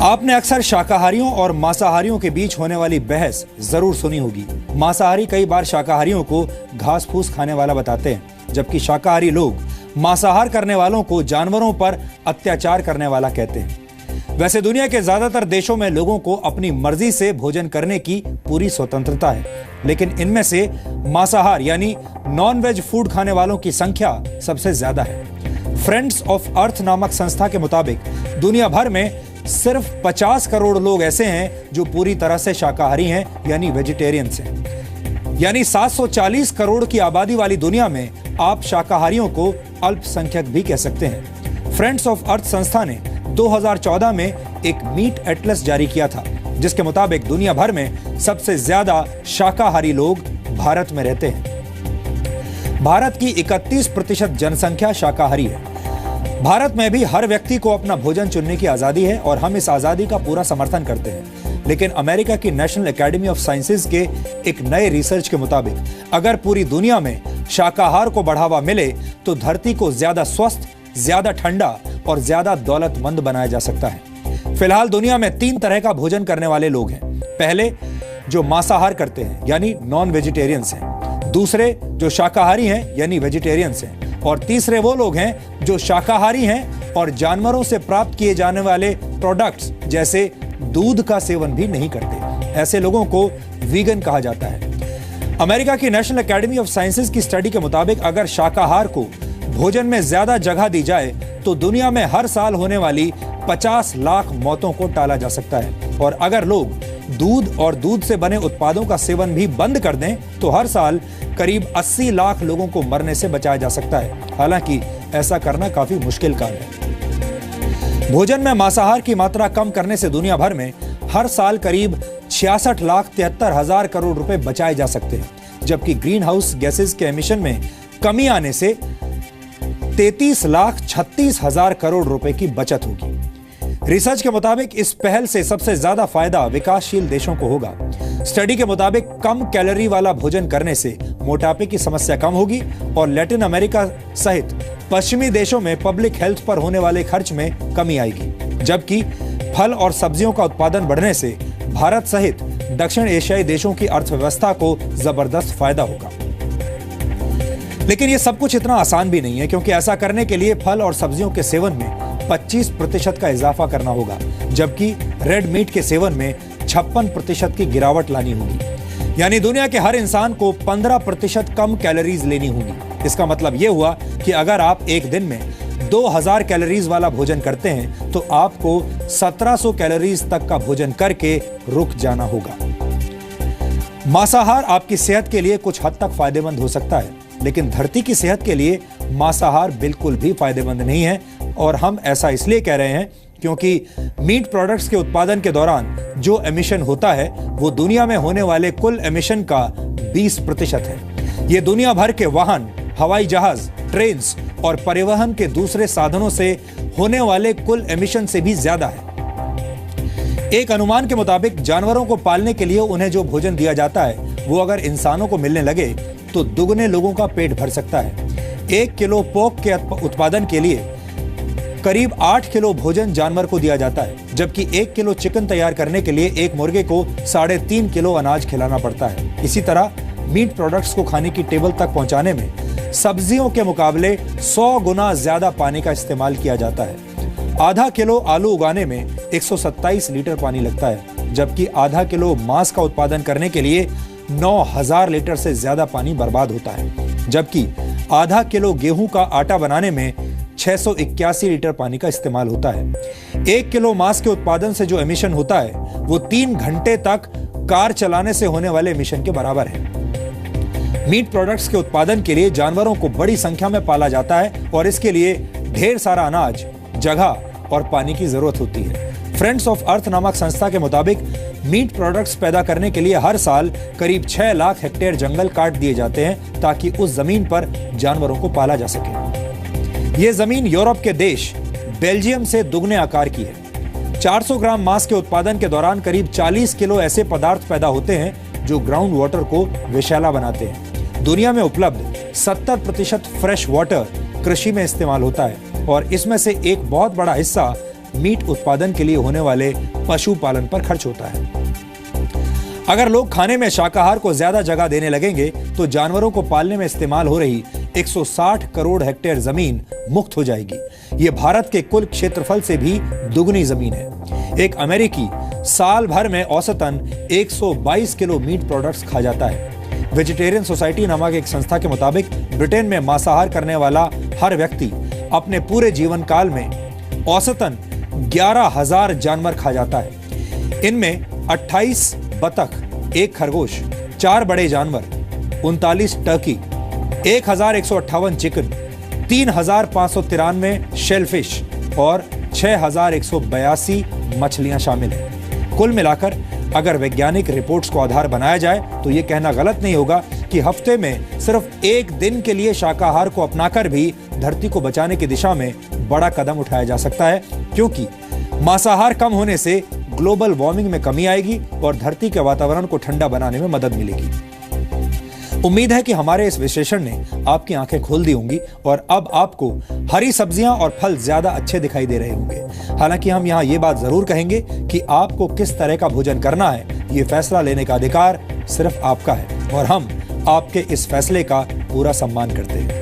आपने अक्सर शाकाहारियों और मांसाहारियों के बीच होने वाली बहस जरूर सुनी होगी। मांसाहारी कई बार शाकाहारियों को घास फूस खाने वाला बताते हैं, जबकि शाकाहारी लोग मांसाहार करने वालों को जानवरों पर अत्याचार करने वाला कहते हैं। वैसे दुनिया के ज्यादातर देशों में लोगों को अपनी मर्जी से भोजन करने की पूरी स्वतंत्रता है, लेकिन इनमें से मांसाहार यानी नॉन वेज फूड खाने वालों की संख्या सबसे ज्यादा है। फ्रेंड्स ऑफ अर्थ नामक संस्था के मुताबिक दुनिया भर में सिर्फ 50 करोड़ लोग ऐसे हैं जो पूरी तरह से शाकाहारी हैं यानी वेजिटेरियंस हैं। यानी 740 करोड़ की आबादी वाली दुनिया में आप शाकाहारियों को अल्पसंख्यक भी कह सकते हैं। फ्रेंड्स ऑफ अर्थ संस्था ने 2014 में एक मीट एटलस जारी किया था, जिसके मुताबिक दुनिया भर में सबसे ज्यादा शाकाहारी लोग भारत में रहते हैं। भारत की 31% जनसंख्या शाकाहारी है। भारत में भी हर व्यक्ति को अपना भोजन चुनने की आजादी है और हम इस आजादी का पूरा समर्थन करते हैं। लेकिन अमेरिका की नेशनल एकेडमी ऑफ साइंसेज के एक नए रिसर्च के मुताबिक अगर पूरी दुनिया में शाकाहार को बढ़ावा मिले तो धरती को ज्यादा स्वस्थ, ज्यादा ठंडा और ज्यादा दौलतमंद बनाया जा सकता है। फिलहाल दुनिया में 3 तरह का भोजन करने वाले लोग हैं। पहले जो मांसाहार करते हैं यानी नॉन वेजिटेरियंस हैं, दूसरे जो शाकाहारी हैं यानी वेजिटेरियंस हैं, और तीसरे वो लोग हैं जो शाकाहारी हैं और जानवरों से प्राप्त किए जाने वाले प्रोडक्ट्स जैसे दूध का सेवन भी नहीं करते। ऐसे लोगों को वीगन कहा जाता है। अमेरिका की नेशनल एकेडमी ऑफ साइंसेज की स्टडी के मुताबिक अगर शाकाहार को भोजन में ज्यादा जगह दी जाए तो दुनिया में हर साल होने वाली 50 लाख मौतों को टाला जा सकता है। और अगर लोग दूध और दूध से बने उत्पादों का सेवन भी बंद कर दें तो हर साल करीब 80 लाख लोगों को मरने से बचाया जा सकता है। हालांकि ऐसा करना काफी मुश्किल काम है। भोजन में मांसाहार की मात्रा कम करने से दुनिया भर में हर साल करीब 66,73,000 करोड़ रुपए बचाए जा सकते हैं, जबकि ग्रीन हाउस गैसेस के एमिशन में कमी आने से 33,36,000 करोड़ रुपए की बचत होगी। रिसर्च के मुताबिक इस पहल से सबसे ज्यादा फायदा विकासशील देशों को होगा। स्टडी के मुताबिक कम कैलोरी वाला भोजन करने से मोटापे की समस्या कम होगी और लैटिन अमेरिका सहित पश्चिमी देशों में पब्लिक हेल्थ पर होने वाले खर्च में कमी आएगी, जबकि फल और सब्जियों का उत्पादन बढ़ने से भारत सहित दक्षिण एशियाई देशों की अर्थव्यवस्था को जबरदस्त फायदा होगा। लेकिन यह सब कुछ इतना आसान भी नहीं है, क्योंकि ऐसा करने के लिए फल और सब्जियों के सेवन में 25% का इजाफा करना होगा, जबकि रेड मीट के सेवन में 56% की गिरावट लानी होगी। यानी दुनिया के हर इंसान को 15% कम कैलोरीज लेनी होगी। इसका मतलब यह हुआ कि अगर आप एक दिन में 2000 कैलोरीज वाला भोजन करते हैं तो आपको 1700 कैलोरीज तक का भोजन करके रुक जाना होगा। मांसाहार आपकी सेहत के लिए कुछ हद तक फायदेमंद हो सकता है, लेकिन धरती की सेहत के लिए मांसाहार बिल्कुल भी फायदेमंद नहीं है। और हम ऐसा इसलिए कह रहे हैं क्योंकि मीट प्रोडक्ट्स के उत्पादन के दौरान जो एमिशन होता है वो दुनिया में होने वाले कुल एमिशन का 20% है। ये दुनिया भर के वाहन, हवाई जहाज, ट्रेन्स और परिवहन के दूसरे साधनों से होने वाले कुल एमिशन से भी ज्यादा है। एक अनुमान के मुताबिक जानवरों को पालने के लिए उन्हें जो भोजन दिया जाता है वो अगर इंसानों को मिलने लगे तो दुगने लोगों का पेट भर सकता है। 1 किलो पोर्क के उत्पादन के लिए करीब 8 किलो भोजन जानवर को दिया जाता है, जबकि 1 किलो चिकन तैयार करने के लिए एक मुर्गे को 3.5 किलो अनाज खिलाना पड़ता है। इसी तरह मीट प्रोडक्ट्स को खाने की टेबल तक पहुंचाने में सब्जियों के मुकाबले 100 गुना ज्यादा पानी का इस्तेमाल किया जाता है। आधा किलो आलू उगाने में 127 लीटर पानी लगता है, जबकि आधा किलो मांस का उत्पादन करने के लिए 9000 लीटर से ज्यादा पानी बर्बाद होता है, जबकि आधा किलो गेहूं का आटा बनाने में 681 लीटर पानी का इस्तेमाल होता है। 1 किलो मांस के उत्पादन से जो एमिशन होता है वो 3 घंटे तक कार चलाने से होने वाले एमिशन के बराबर है। मीट प्रोडक्ट्स के उत्पादन के लिए जानवरों को बड़ी संख्या में पाला जाता है और इसके लिए ढेर सारा अनाज, जगह और पानी की जरूरत होती है। फ्रेंड्स ऑफ अर्थ नामक संस्था के मुताबिक मीट प्रोडक्ट्स पैदा करने के लिए हर साल करीब 6 लाख हेक्टेयर जंगल काट दिए जाते हैं ताकि उस जमीन पर जानवरों को पाला जा सके। यह जमीन यूरोप के देश बेल्जियम से दुगने आकार की है। 400 ग्राम मांस के उत्पादन के दौरान करीब 40 किलो ऐसे पदार्थ पैदा होते हैं जो ग्राउंड वाटर को विषैला बनाते हैं। दुनिया में उपलब्ध 70% फ्रेश वाटर कृषि में इस्तेमाल होता है और इसमें से एक बहुत बड़ा हिस्सा मीट उत्पादन के लिए होने वाले पशुपालन पर खर्च होता है। अगर लोग खाने में शाकाहार को ज्यादा जगह देने लगेंगे तो जानवरों को पालने में इस्तेमाल हो रही 160 करोड़ हेक्टेयर जमीन मुक्त हो जाएगी। ये भारत के कुल क्षेत्रफल से भी दुगनी जमीन है। एक अमेरिकी साल भर में औसतन 122 किलो मीट प्रोडक्ट्स खा जाता है। वेजिटेरियन सोसाइटी नामक एक संस्था के मुताबिक ब्रिटेन में मांसाहार करने वाला हर व्यक्ति अपने पूरे जीवन काल में औसतन 11,000 जानवर खा जाता है। इनमें 28 बतख, 1 खरगोश, 4 बड़े जानवर, 39 टर्की, 1,158 चिकन, 3,593 शेलफिश और 6,182 मछलियां शामिल हैं। कुल मिलाकर अगर वैज्ञानिक रिपोर्ट्स को आधार बनाया जाए तो यह कहना गलत नहीं होगा कि हफ्ते में सिर्फ एक दिन के लिए शाकाहार को अपनाकर भी धरती को बचाने की दिशा में बड़ा कदम उठाया जा सकता है, क्योंकि मांसाहार कम होने से ग्लोबल वार्मिंग में कमी आएगी और धरती के वातावरण को ठंडा बनाने में मदद मिलेगी। उम्मीद है कि हमारे इस विश्लेषण ने आपकी आंखें खोल दी होंगी और अब आपको हरी सब्जियां और फल ज्यादा अच्छे दिखाई दे रहे होंगे। हालांकि हम यहां ये बात जरूर कहेंगे कि आपको किस तरह का भोजन करना है, ये फैसला लेने का अधिकार सिर्फ आपका है और हम आपके इस फैसले का पूरा सम्मान करते हैं।